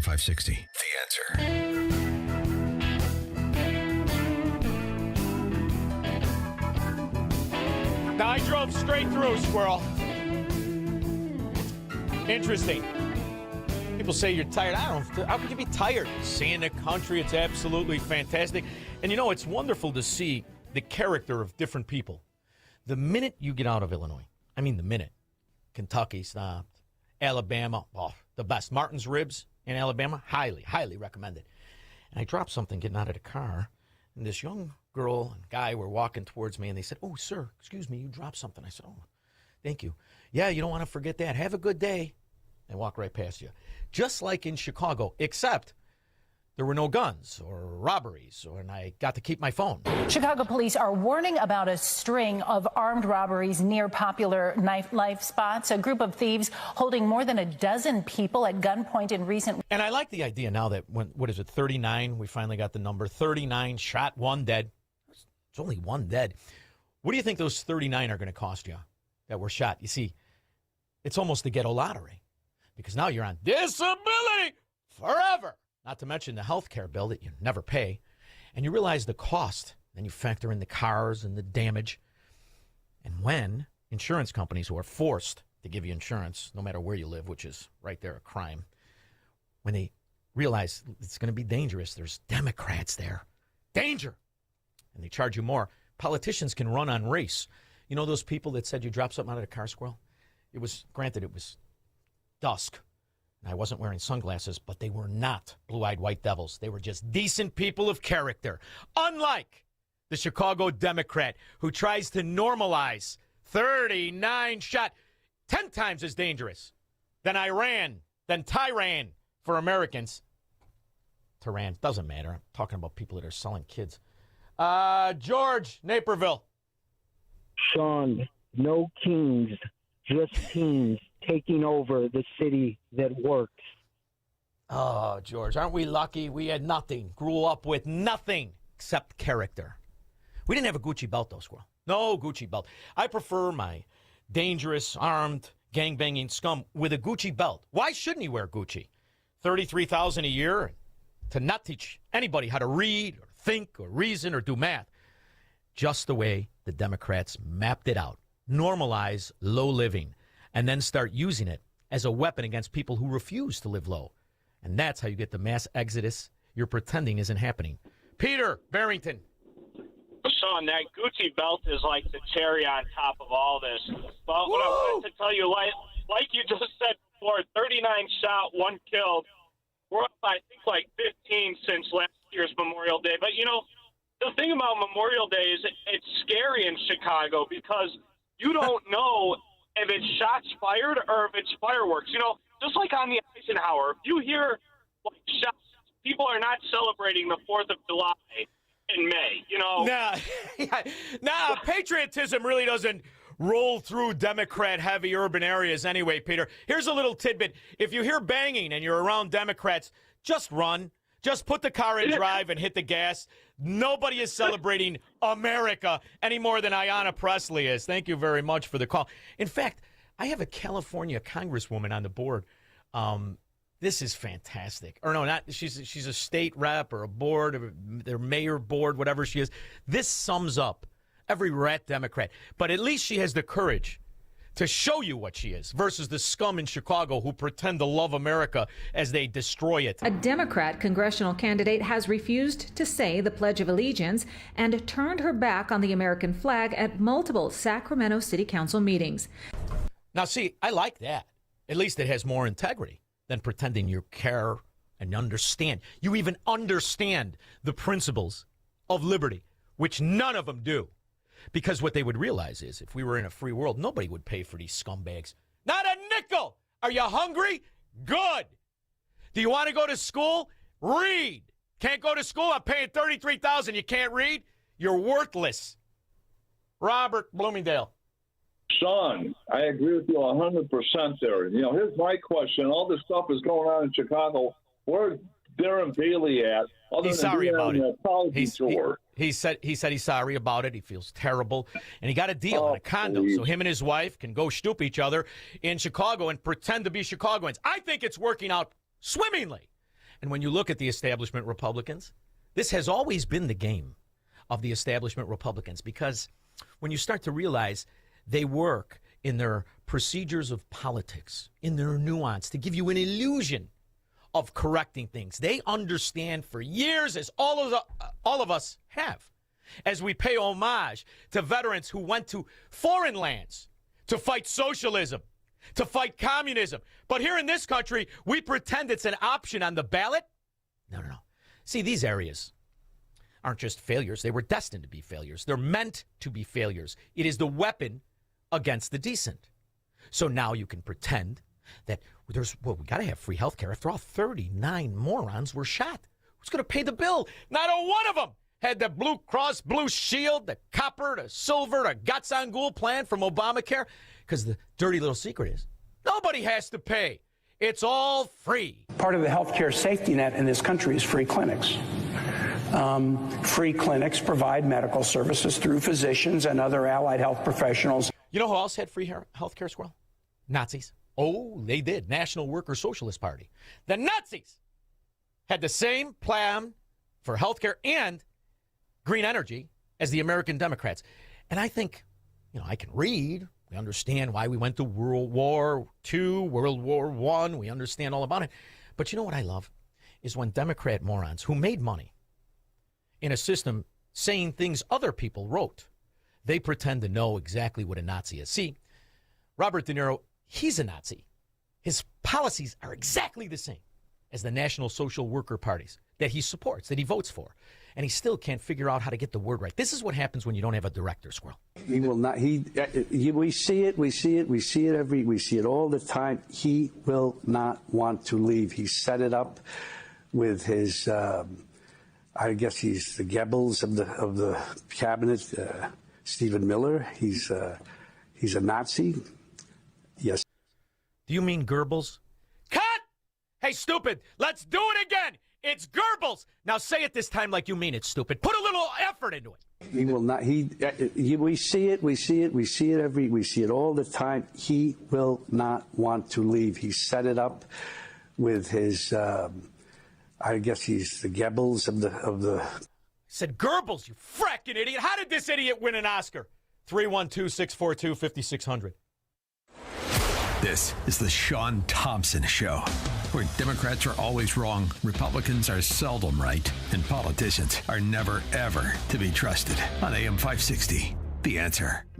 AM 560. The Answer. Now, I drove straight through, Squirrel. Interesting. People say you're tired. I don't know. How could you be tired? Seeing the country, it's absolutely fantastic. And, you know, it's wonderful to see the character of different people. The minute you get out of Illinois, I mean the minute, Kentucky stopped, Alabama, oh, the best. Martin's Ribs in Alabama, highly, highly recommended. And I dropped something getting out of the car, and this young girl and guy were walking towards me, and they said, "Oh, sir, excuse me, you dropped something." I said, "Oh, thank you. Yeah, you don't want to forget that. Have a good day." And walk right past you. Just like in Chicago, except there were no guns or robberies, and I got to keep my phone. Chicago police are warning about a string of armed robberies near popular nightlife spots. A group of thieves holding more than a dozen people at gunpoint in recent. And I like the idea now that what is it, 39? We finally got the number. 39 shot, one dead. It's only one dead. What do you think those 39 are going to cost you that were shot? You see, it's almost the ghetto lottery because now you're on disability forever. Not to mention the health care bill that you never pay. And you realize the cost. Then you factor in the cars and the damage. And when insurance companies who are forced to give you insurance, no matter where you live, which is right there a crime, when they realize it's going to be dangerous, there's Democrats there. Danger! And they charge you more. Politicians can run on race. You know those people that said you dropped something out of the car, Squirrel? It was dusk. I wasn't wearing sunglasses, but they were not blue-eyed white devils. They were just decent people of character. Unlike the Chicago Democrat who tries to normalize 39 shot, 10 times as dangerous than Iran, than Tehran for Americans. Tehran, doesn't matter. I'm talking about people that are selling kids. George, Naperville. Sean, no kings, just teens taking over the city that works. Oh, George, aren't we lucky? We had nothing. Grew up with nothing except character. We didn't have a Gucci belt, though, Squirrel. No Gucci belt. I prefer my dangerous, armed, gangbanging scum with a Gucci belt. Why shouldn't he wear Gucci? $33,000 a year to not teach anybody how to read or think or reason or do math. Just the way the Democrats mapped it out. Normalize low living. And then start using it as a weapon against people who refuse to live low. And that's how you get the mass exodus you're pretending isn't happening. Peter Barrington. Sean, that Gucci belt is like the cherry on top of all this. But what I wanted to tell you, like you just said before, 39 shot, 1 killed. We're up, I think, like 15 since last year's Memorial Day. But, you know, the thing about Memorial Day is it's scary in Chicago because you don't know if it's shots fired or if it's fireworks. You know, just like on the Eisenhower, if you hear like shots, people are not celebrating the 4th of July in May, you know. Nah, patriotism really doesn't roll through Democrat-heavy urban areas anyway, Peter. Here's a little tidbit. If you hear banging and you're around Democrats, just run. Just put the car in drive and hit the gas. Nobody is celebrating America any more than Ayanna Pressley is. Thank you very much for the call. In fact, I have a California congresswoman on the board. This is fantastic. Or no, not she's a state rep or a board or their mayor board, whatever she is. This sums up every rat Democrat. But at least she has the courage to show you what she is versus the scum in Chicago who pretend to love America as they destroy it. A Democrat congressional candidate has refused to say the Pledge of Allegiance and turned her back on the American flag at multiple Sacramento City Council meetings. Now, see, I like that. At least it has more integrity than pretending you care and understand. You even understand the principles of liberty, which none of them do. Because what they would realize is if we were in a free world, nobody would pay for these scumbags. Not a nickel! Are you hungry? Good. Do you want to go to school? Read. Can't go to school? I'm paying $33,000. You can't read? You're worthless. Robert Bloomingdale. Sean, I agree with you 100% there. You know, here's my question. All this stuff is going on in Chicago. Where's Darren Bailey at? He's sorry about it. He said he's sorry about it. He feels terrible. And he got a deal on a condo so him and his wife can go stoop each other in Chicago and pretend to be Chicagoans. I think it's working out swimmingly. And when you look at the establishment Republicans, this has always been the game of the establishment Republicans, because when you start to realize they work in their procedures of politics, in their nuance, to give you an illusion of correcting things. They understand for years, as all of us have, as we pay homage to veterans who went to foreign lands to fight socialism, to fight communism. But here in this country, we pretend it's an option on the ballot. No. See, these areas aren't just failures. They were destined to be failures. They're meant to be failures. It is the weapon against the decent. So now you can pretend that we got to have free health care. After all, 39 morons were shot. Who's going to pay the bill? Not a one of them had the Blue Cross Blue Shield, the copper, the silver, the Guts on Ghoul plan from Obamacare. Because the dirty little secret is nobody has to pay. It's all free. Part of the healthcare safety net in this country is free clinics. Free clinics provide medical services through physicians and other allied health professionals. You know who else had free health care, Squirrel? Nazis. Oh, they did. National Worker Socialist Party. The Nazis had the same plan for health care and green energy as the American Democrats. And I think, I can read. We understand why we went to World War II, World War I. We understand all about it. But you know what I love? Is when Democrat morons who made money in a system saying things other people wrote, they pretend to know exactly what a Nazi is. See, Robert De Niro, he's a Nazi. His policies are exactly the same as the National Social Worker parties that he supports, that he votes for. And he still can't figure out how to get the word right. This is what happens when you don't have a director, Squirrel. He will not. We see it all the time. He will not want to leave. He set it up with his. I guess he's the Goebbels of the cabinet. Stephen Miller. He's a Nazi. Yes. Do you mean Goebbels? Cut! Hey, stupid! Let's do it again. It's Goebbels. Now say it this time like you mean it, stupid. Put a little effort into it. He will not. We see it all the time. He will not want to leave. He set it up with his. I guess he's the Goebbels of the. Said Goebbels, you fracking idiot. How did this idiot win an Oscar? 312-642-5600. This is the Sean Thompson Show, where Democrats are always wrong, Republicans are seldom right, and politicians are never, ever to be trusted. On AM 560, The Answer.